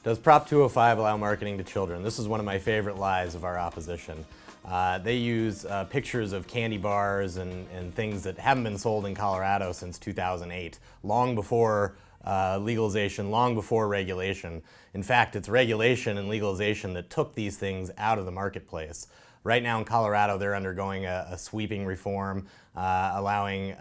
Does Prop 205 allow marketing to children? This is one of my favorite lies of our opposition. They use pictures of candy bars and things that haven't been sold in Colorado since 2008, long before legalization, long before regulation. In fact, it's regulation and legalization that took these things out of the marketplace. Right now in Colorado, they're undergoing a sweeping reform, allowing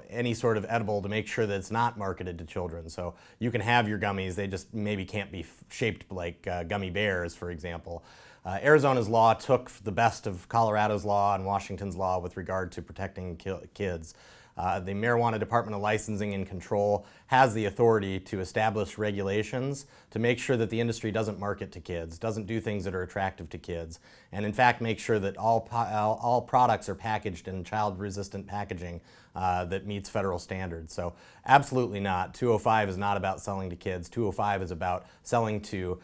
any sort of edible to make sure that it's not marketed to children. So you can have your gummies, they just maybe can't be shaped like gummy bears, for example. Arizona's law took the best of Colorado's law and Washington's law with regard to protecting kids. The Marijuana Department of Licensing and Control has the authority to establish regulations to make sure that the industry doesn't market to kids, doesn't do things that are attractive to kids, and in fact make sure that all products are packaged in child-resistant packaging that meets federal standards. So absolutely not. 205 is not about selling to kids. 205 is about selling to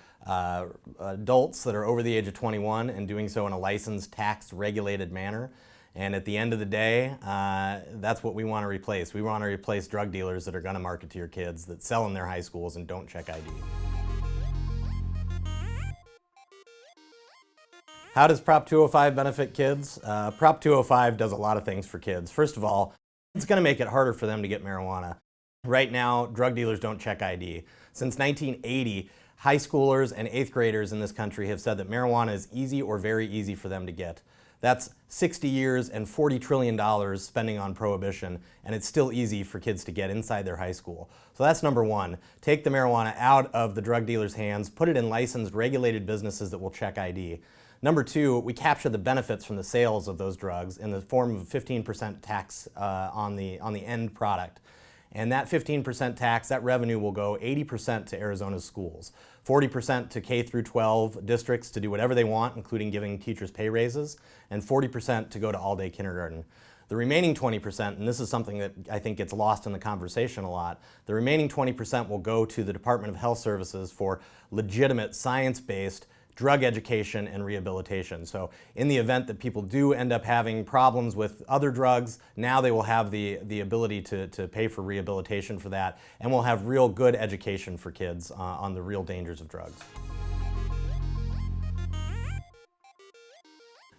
adults that are over the age of 21 and doing so in a licensed, tax-regulated manner. And at the end of the day, that's what we want to replace. We want to replace drug dealers that are going to market to your kids, that sell in their high schools and don't check ID. How does Prop 205 benefit kids? Prop 205 does a lot of things for kids. First of all, it's going to make it harder for them to get marijuana. Right now, drug dealers don't check ID. Since 1980, high schoolers and 8th graders in this country have said that marijuana is easy or very easy for them to get. That's 60 years and $40 trillion spending on prohibition, and it's still easy for kids to get inside their high school. So that's number one. Take the marijuana out of the drug dealers' hands, put it in licensed, regulated businesses that will check ID. Number two, we capture the benefits from the sales of those drugs in the form of a 15% tax on the end product. And that 15% tax, that revenue will go 80% to Arizona's schools, 40% to K through 12 districts to do whatever they want, including giving teachers pay raises, and 40% to go to all-day kindergarten. The remaining 20%, and this is something that I think gets lost in the conversation a lot, the remaining 20% will go to the Department of Health Services for legitimate, science-based drug education and rehabilitation. So in the event that people do end up having problems with other drugs, now they will have the ability to pay for rehabilitation for that, and we'll have real good education for kids on the real dangers of drugs.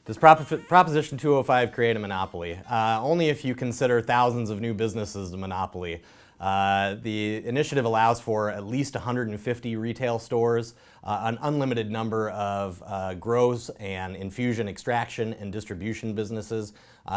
Does Proposition 205 create a monopoly? Only if you consider thousands of new businesses a monopoly. The initiative allows for at least 150 retail stores, an unlimited number of grows and infusion extraction and distribution businesses.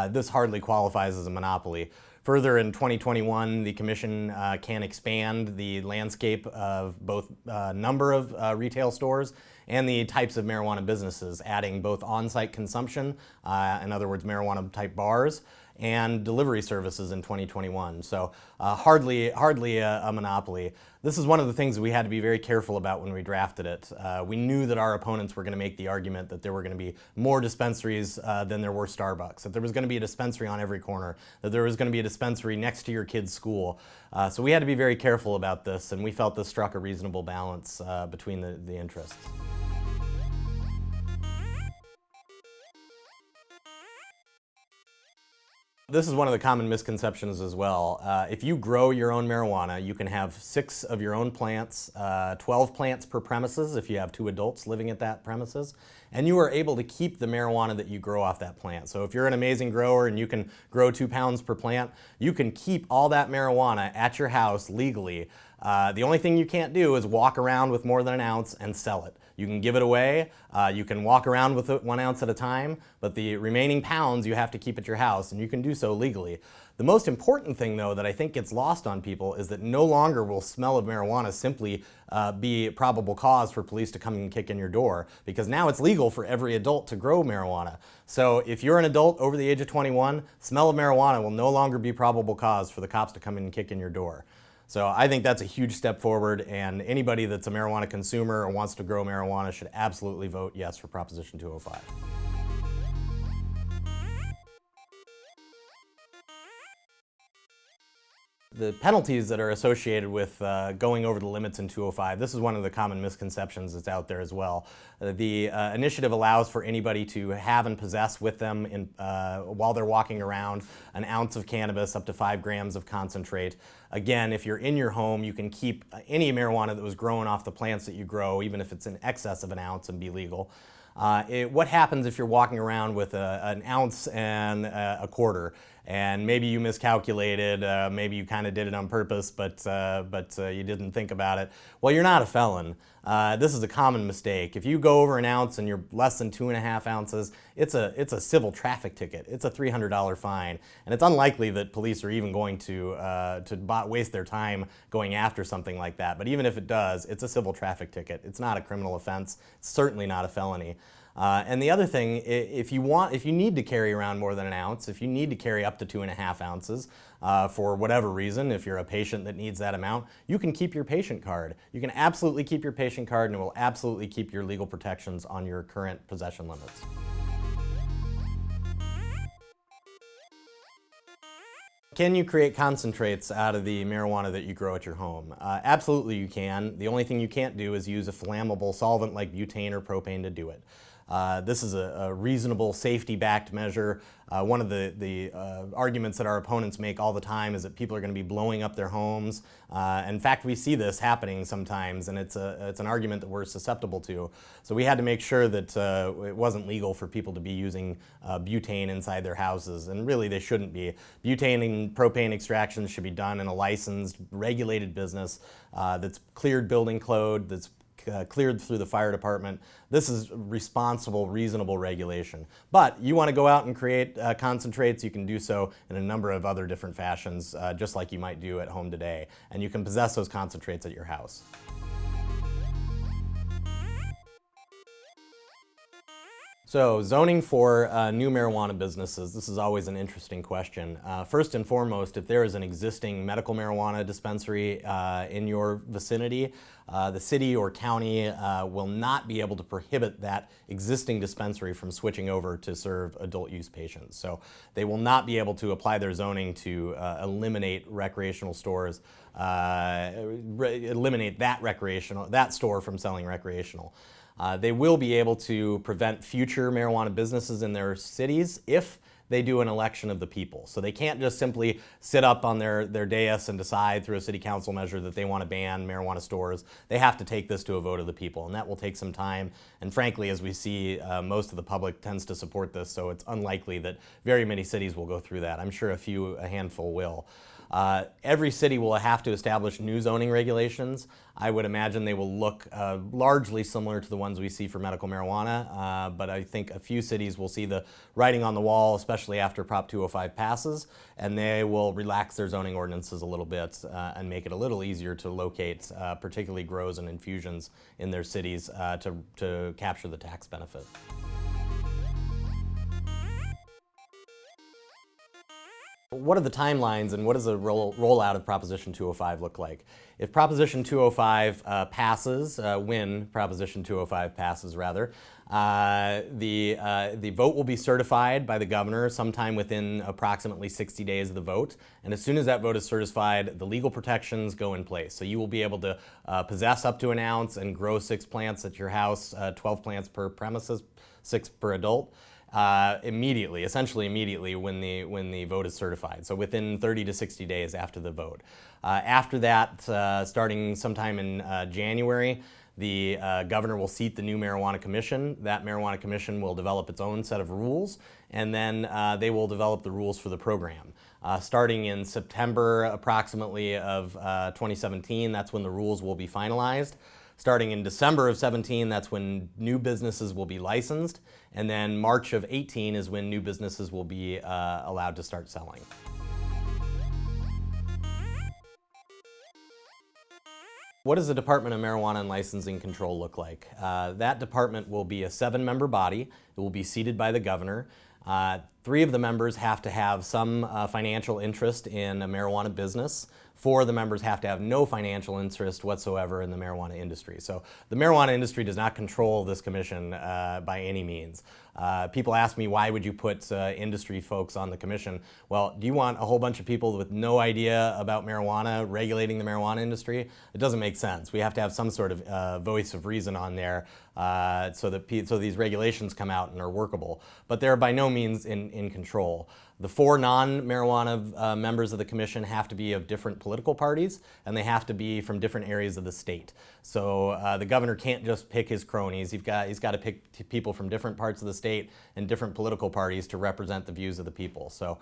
This hardly qualifies as a monopoly. Further, in 2021, the Commission can expand the landscape of both number of retail stores and the types of marijuana businesses, adding both on-site consumption, in other words, marijuana-type bars, and delivery services in 2021. So hardly a monopoly. This is one of the things that we had to be very careful about when we drafted it. We knew that our opponents were going to make the argument that there were going to be more dispensaries than there were Starbucks, that there was going to be a dispensary on every corner, that there was going to be a dispensary next to your kid's school. So we had to be very careful about this, and we felt this struck a reasonable balance between the interests. This is one of the common misconceptions as well. If you grow your own marijuana, you can have 6 of your own plants, 12 plants per premises if you have 2 adults living at that premises, and you are able to keep the marijuana that you grow off that plant. So if you're an amazing grower and you can grow 2 pounds per plant, you can keep all that marijuana at your house legally. The only thing you can't do is walk around with more than an ounce and sell it. You can give it away, you can walk around with it 1 ounce at a time, but the remaining pounds you have to keep at your house, and you can do so legally. The most important thing, though, that I think gets lost on people is that no longer will smell of marijuana simply be probable cause for police to come and kick in your door, because now it's legal for every adult to grow marijuana. So if you're an adult over the age of 21, smell of marijuana will no longer be probable cause for the cops to come in and kick in your door. So I think that's a huge step forward, and anybody that's a marijuana consumer or wants to grow marijuana should absolutely vote yes for Proposition 205. the penalties that are associated with going over the limits in 205, this is one of the common misconceptions that's out there as well. The initiative allows for anybody to have and possess with them while they're walking around an ounce of cannabis up to 5 grams of concentrate. Again, if you're in your home, you can keep any marijuana that was grown off the plants that you grow, even if it's in excess of an ounce, and be legal. What happens if you're walking around with an ounce and a quarter, and maybe you miscalculated, maybe you kind of did it on purpose, but you didn't think about it? Well, you're not a felon. This is a common mistake. If you go over an ounce and you're less than 2.5 ounces, it's a civil traffic ticket. It's a $300 fine, and it's unlikely that police are even going to waste their time going after something like that. But even if it does, it's a civil traffic ticket. It's not a criminal offense. It's certainly not a felony. And the other thing, if you need to carry around more than an ounce, if you need to carry up to 2.5 ounces for whatever reason, if you're a patient that needs that amount, you can keep your patient card. You can absolutely keep your patient card, and it will absolutely keep your legal protections on your current possession limits. Can you create concentrates out of the marijuana that you grow at your home? Absolutely you can. The only thing you can't do is use a flammable solvent like butane or propane to do it. This is a reasonable, safety-backed measure. One of the arguments that our opponents make all the time is that people are going to be blowing up their homes. In fact, we see this happening sometimes, and it's an argument that we're susceptible to. So we had to make sure that it wasn't legal for people to be using butane inside their houses, and really they shouldn't be. Butane and propane extractions should be done in a licensed, regulated business that's cleared building code, that's cleared through the fire department. This is responsible, reasonable regulation. But you want to go out and create concentrates, you can do so in a number of other different fashions, just like you might do at home today. And you can possess those concentrates at your house. So zoning for new marijuana businesses, this is always an interesting question. First and foremost, if there is an existing medical marijuana dispensary in your vicinity, the city or county will not be able to prohibit that existing dispensary from switching over to serve adult use patients. So they will not be able to apply their zoning to eliminate recreational stores, eliminate that store from selling recreational. They will be able to prevent future marijuana businesses in their cities if they do an election of the people. So they can't just simply sit up on their dais and decide through a city council measure that they want to ban marijuana stores. They have to take this to a vote of the people, and that will take some time. And frankly, as we see, most of the public tends to support this, so it's unlikely that very many cities will go through that. I'm sure a handful will. Every city will have to establish new zoning regulations. I would imagine they will look largely similar to the ones we see for medical marijuana, but I think a few cities will see the writing on the wall, especially after Prop 205 passes, and they will relax their zoning ordinances a little bit and make it a little easier to locate particularly grows and infusions in their cities to capture the tax benefit. What are the timelines and what does the rollout of Proposition 205 look like? If Proposition 205 passes, when Proposition 205 passes rather, the vote will be certified by the governor sometime within approximately 60 days of the vote. And as soon as that vote is certified, the legal protections go in place. So you will be able to possess up to an ounce and grow 6 plants at your house, 12 plants per premises, 6 per adult. Essentially immediately when the vote is certified. So within 30 to 60 days after the vote. After that, starting sometime in January, the governor will seat the new marijuana commission. That marijuana commission will develop its own set of rules, and then they will develop the rules for the program. Starting in September approximately of 2017, that's when the rules will be finalized. Starting in December of 17, that's when new businesses will be licensed, and then March of 18 is when new businesses will be allowed to start selling. What does the Department of Marijuana and Licensing Control look like? That department will be a 7-member body. It will be seated by the governor. 3 of the members have to have some financial interest in a marijuana business. 4 of the members have to have no financial interest whatsoever in the marijuana industry. So the marijuana industry does not control this commission by any means. People ask me, why would you put industry folks on the commission? Well, do you want a whole bunch of people with no idea about marijuana regulating the marijuana industry? It doesn't make sense. We have to have some sort of voice of reason on there so these regulations come out and are workable. But they're by no means in control. The 4 non-marijuana members of the commission have to be of different political parties, and they have to be from different areas of the state. So the governor can't just pick his cronies. He's got to pick people from different parts of the state and different political parties to represent the views of the people. So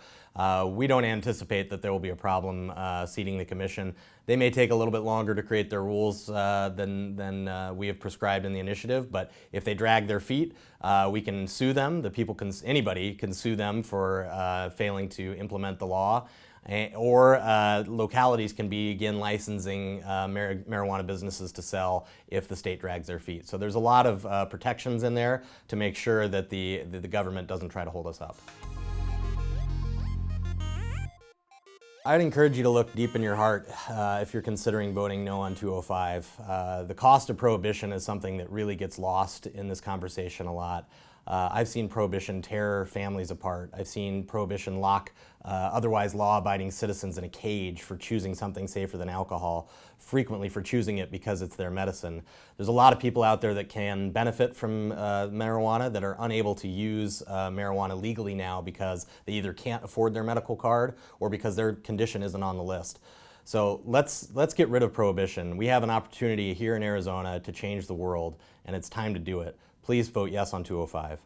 we don't anticipate that there will be a problem seating the commission. They may take a little bit longer to create their rules than we have prescribed in the initiative, but if they drag their feet, we can sue them. Anybody can sue them for failing to implement the law, or localities can begin licensing marijuana businesses to sell if the state drags their feet. So there's a lot of protections in there to make sure that the government doesn't try to hold us up. I'd encourage you to look deep in your heart if you're considering voting no on 205. The cost of prohibition is something that really gets lost in this conversation a lot. I've seen prohibition tear families apart. I've seen prohibition lock otherwise law-abiding citizens in a cage for choosing something safer than alcohol, frequently for choosing it because it's their medicine. There's a lot of people out there that can benefit from marijuana that are unable to use marijuana legally now because they either can't afford their medical card or because their condition isn't on the list. So let's get rid of prohibition. We have an opportunity here in Arizona to change the world, and it's time to do it. Please vote yes on 205.